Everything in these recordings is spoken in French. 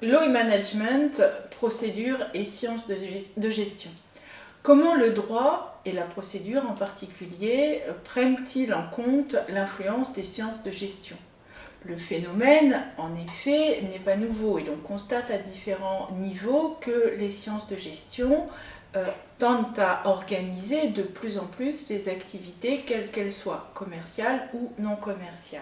Law et management, procédure et sciences de gestion. Comment le droit et la procédure en particulier prennent-ils en compte l'influence des sciences de gestion? Le phénomène, en effet, n'est pas nouveau et l'on constate à différents niveaux que les sciences de gestion tendent à organiser de plus en plus les activités, quelles qu'elles soient, commerciales ou non commerciales.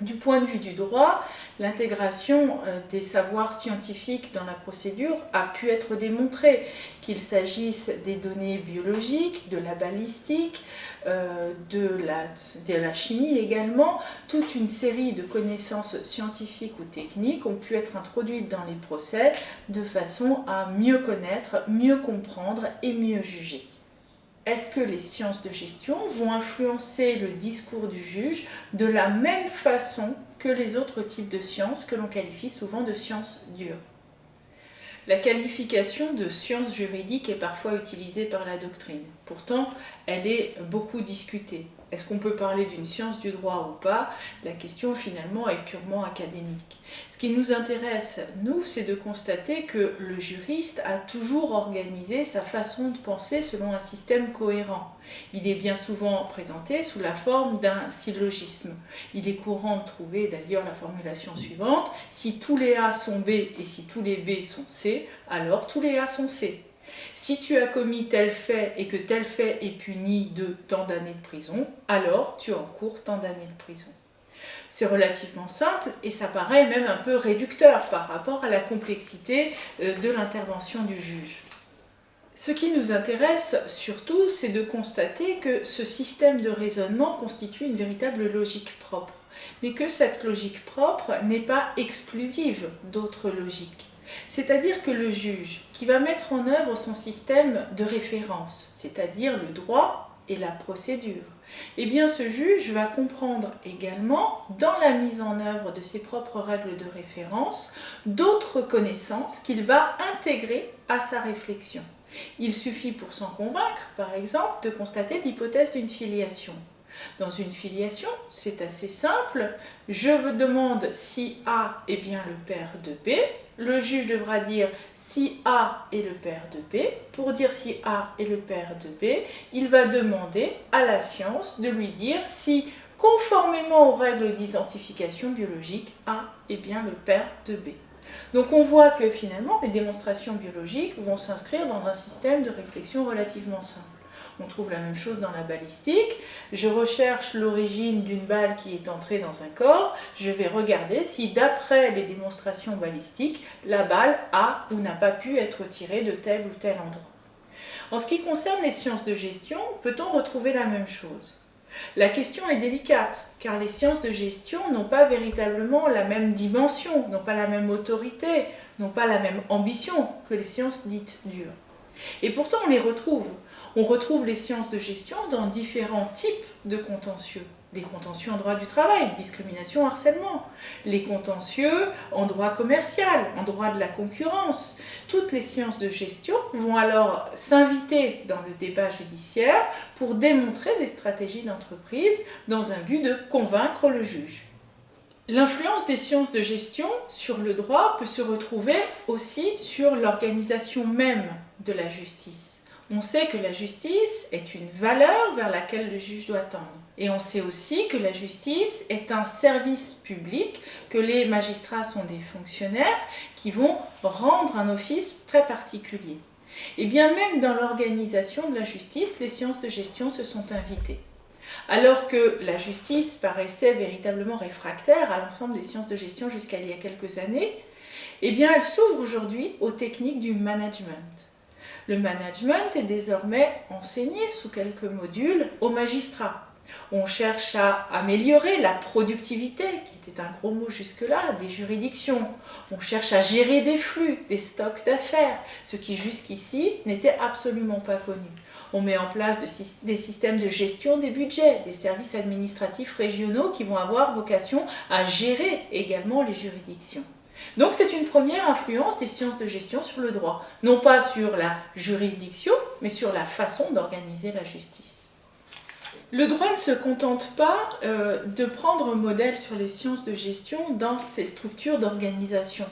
Du point de vue du droit, l'intégration des savoirs scientifiques dans la procédure a pu être démontrée, qu'il s'agisse des données biologiques, de la balistique, de la chimie également. Toute une série de connaissances scientifiques ou techniques ont pu être introduites dans les procès de façon à mieux connaître, mieux comprendre et mieux juger. Est-ce que les sciences de gestion vont influencer le discours du juge de la même façon que les autres types de sciences que l'on qualifie souvent de sciences dures? La qualification de science juridique est parfois utilisée par la doctrine. Pourtant, elle est beaucoup discutée. Est-ce qu'on peut parler d'une science du droit ou pas? La question finalement est purement académique. Ce qui nous intéresse, nous, c'est de constater que le juriste a toujours organisé sa façon de penser selon un système cohérent. Il est bien souvent présenté sous la forme d'un syllogisme. Il est courant de trouver d'ailleurs la formulation suivante: si tous les A sont B et si tous les B sont C, alors tous les A sont C. Si tu as commis tel fait et que tel fait est puni de tant d'années de prison, alors tu encours tant d'années de prison. C'est relativement simple et ça paraît même un peu réducteur par rapport à la complexité de l'intervention du juge. Ce qui nous intéresse surtout, c'est de constater que ce système de raisonnement constitue une véritable logique propre, mais que cette logique propre n'est pas exclusive d'autres logiques. C'est-à-dire que le juge qui va mettre en œuvre son système de référence, c'est-à-dire le droit et la procédure, eh bien ce juge va comprendre également, dans la mise en œuvre de ses propres règles de référence, d'autres connaissances qu'il va intégrer à sa réflexion. Il suffit pour s'en convaincre, par exemple, de constater l'hypothèse d'une filiation. Dans une filiation, c'est assez simple. Je demande si A est bien le père de B. Le juge devra dire si A est le père de B. Pour dire si A est le père de B, il va demander à la science de lui dire si, conformément aux règles d'identification biologique, A est bien le père de B. Donc on voit que finalement, les démonstrations biologiques vont s'inscrire dans un système de réflexion relativement simple. On trouve la même chose dans la balistique. Je recherche l'origine d'une balle qui est entrée dans un corps. Je vais regarder si, d'après les démonstrations balistiques, la balle a ou n'a pas pu être tirée de tel ou tel endroit. En ce qui concerne les sciences de gestion, peut-on retrouver la même chose? La question est délicate, car les sciences de gestion n'ont pas véritablement la même dimension, n'ont pas la même autorité, n'ont pas la même ambition que les sciences dites dures. Et pourtant on les retrouve. On retrouve les sciences de gestion dans différents types de contentieux. Les contentieux en droit du travail, discrimination, harcèlement. Les contentieux en droit commercial, en droit de la concurrence. Toutes les sciences de gestion vont alors s'inviter dans le débat judiciaire pour démontrer des stratégies d'entreprise dans un but de convaincre le juge. L'influence des sciences de gestion sur le droit peut se retrouver aussi sur l'organisation même de la justice. On sait que la justice est une valeur vers laquelle le juge doit tendre. Et on sait aussi que la justice est un service public, que les magistrats sont des fonctionnaires qui vont rendre un office très particulier. Et bien même dans l'organisation de la justice, les sciences de gestion se sont invitées. Alors que la justice paraissait véritablement réfractaire à l'ensemble des sciences de gestion jusqu'à il y a quelques années, eh bien elle s'ouvre aujourd'hui aux techniques du management. Le management est désormais enseigné sous quelques modules aux magistrats. On cherche à améliorer la productivité, qui était un gros mot jusque-là, des juridictions. On cherche à gérer des flux, des stocks d'affaires, ce qui jusqu'ici n'était absolument pas connu. On met en place des systèmes de gestion des budgets, des services administratifs régionaux qui vont avoir vocation à gérer également les juridictions. Donc c'est une première influence des sciences de gestion sur le droit, non pas sur la juridiction, mais sur la façon d'organiser la justice. Le droit ne se contente pas de prendre modèle sur les sciences de gestion dans ses structures d'organisation.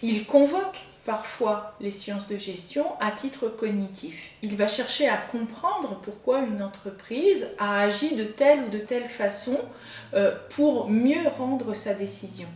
Il convoque parfois les sciences de gestion à titre cognitif. Il va chercher à comprendre pourquoi une entreprise a agi de telle ou de telle façon pour mieux rendre sa décision.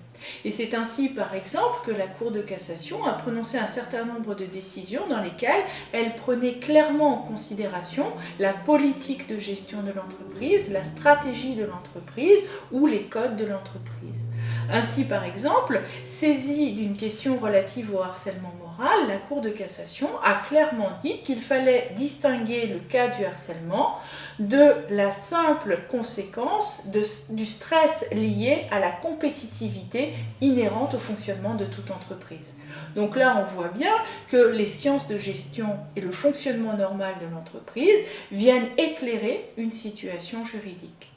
Et c'est ainsi, par exemple, que la Cour de cassation a prononcé un certain nombre de décisions dans lesquelles elle prenait clairement en considération la politique de gestion de l'entreprise, la stratégie de l'entreprise ou les codes de l'entreprise. Ainsi, par exemple, saisie d'une question relative au harcèlement moral, la Cour de cassation a clairement dit qu'il fallait distinguer le cas du harcèlement de la simple conséquence du stress lié à la compétitivité inhérente au fonctionnement de toute entreprise. Donc là, on voit bien que les sciences de gestion et le fonctionnement normal de l'entreprise viennent éclairer une situation juridique.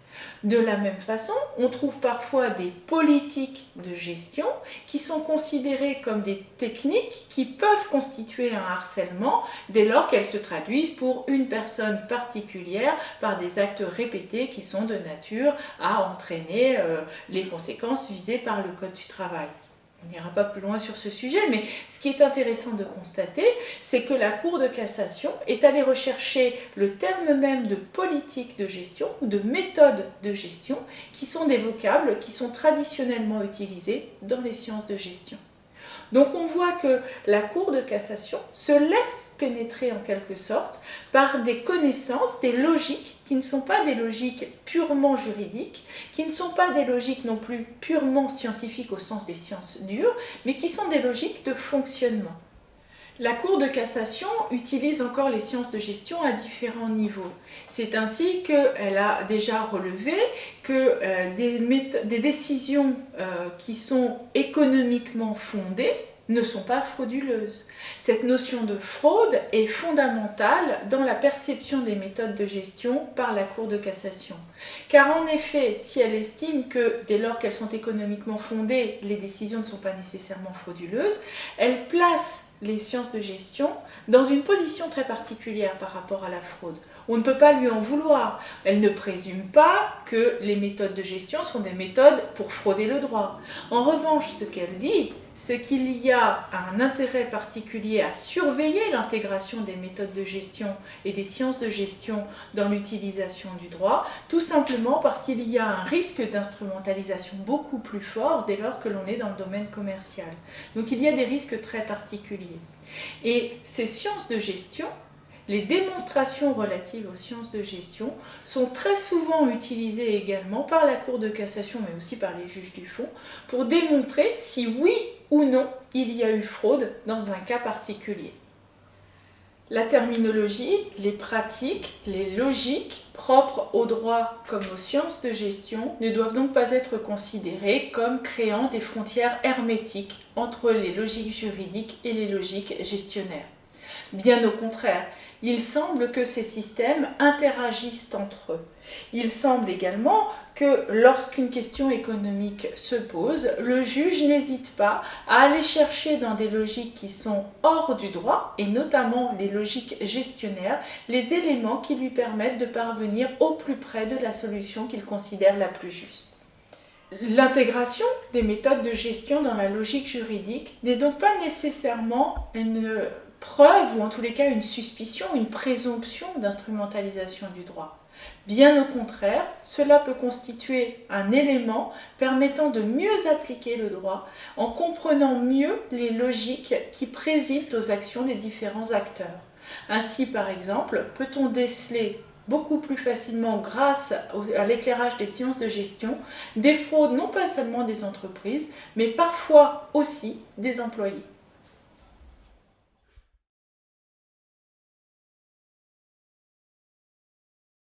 De la même façon, on trouve parfois des politiques de gestion qui sont considérées comme des techniques qui peuvent constituer un harcèlement dès lors qu'elles se traduisent pour une personne particulière par des actes répétés qui sont de nature à entraîner les conséquences visées par le Code du travail. On n'ira pas plus loin sur ce sujet, mais ce qui est intéressant de constater, c'est que la Cour de cassation est allée rechercher le terme même de politique de gestion ou de méthode de gestion, qui sont des vocables qui sont traditionnellement utilisés dans les sciences de gestion. Donc on voit que la Cour de cassation se laisse pénétrer en quelque sorte par des connaissances, des logiques qui ne sont pas des logiques purement juridiques, qui ne sont pas des logiques non plus purement scientifiques au sens des sciences dures, mais qui sont des logiques de fonctionnement. La Cour de cassation utilise encore les sciences de gestion à différents niveaux. C'est ainsi qu'elle a déjà relevé que des décisions qui sont économiquement fondées ne sont pas frauduleuses. Cette notion de fraude est fondamentale dans la perception des méthodes de gestion par la Cour de cassation. Car en effet, si elle estime que dès lors qu'elles sont économiquement fondées, les décisions ne sont pas nécessairement frauduleuses, elle place les sciences de gestion dans une position très particulière par rapport à la fraude. On ne peut pas lui en vouloir. Elle ne présume pas que les méthodes de gestion sont des méthodes pour frauder le droit. En revanche, ce qu'elle dit, c'est qu'il y a un intérêt particulier à surveiller l'intégration des méthodes de gestion et des sciences de gestion dans l'utilisation du droit, tout simplement parce qu'il y a un risque d'instrumentalisation beaucoup plus fort dès lors que l'on est dans le domaine commercial. Donc il y a des risques très particuliers. Et ces sciences de gestion, les démonstrations relatives aux sciences de gestion sont très souvent utilisées également par la Cour de cassation, mais aussi par les juges du fond, pour démontrer si oui ou non il y a eu fraude dans un cas particulier. La terminologie, les pratiques, les logiques propres au droit comme aux sciences de gestion ne doivent donc pas être considérées comme créant des frontières hermétiques entre les logiques juridiques et les logiques gestionnaires. Bien au contraire, il semble que ces systèmes interagissent entre eux. Il semble également que lorsqu'une question économique se pose, le juge n'hésite pas à aller chercher dans des logiques qui sont hors du droit, et notamment les logiques gestionnaires, les éléments qui lui permettent de parvenir au plus près de la solution qu'il considère la plus juste. L'intégration des méthodes de gestion dans la logique juridique n'est donc pas nécessairement une preuve, ou en tous les cas une suspicion, une présomption d'instrumentalisation du droit. Bien au contraire, cela peut constituer un élément permettant de mieux appliquer le droit en comprenant mieux les logiques qui président aux actions des différents acteurs. Ainsi, par exemple, peut-on déceler beaucoup plus facilement grâce à l'éclairage des sciences de gestion des fraudes non pas seulement des entreprises, mais parfois aussi des employés.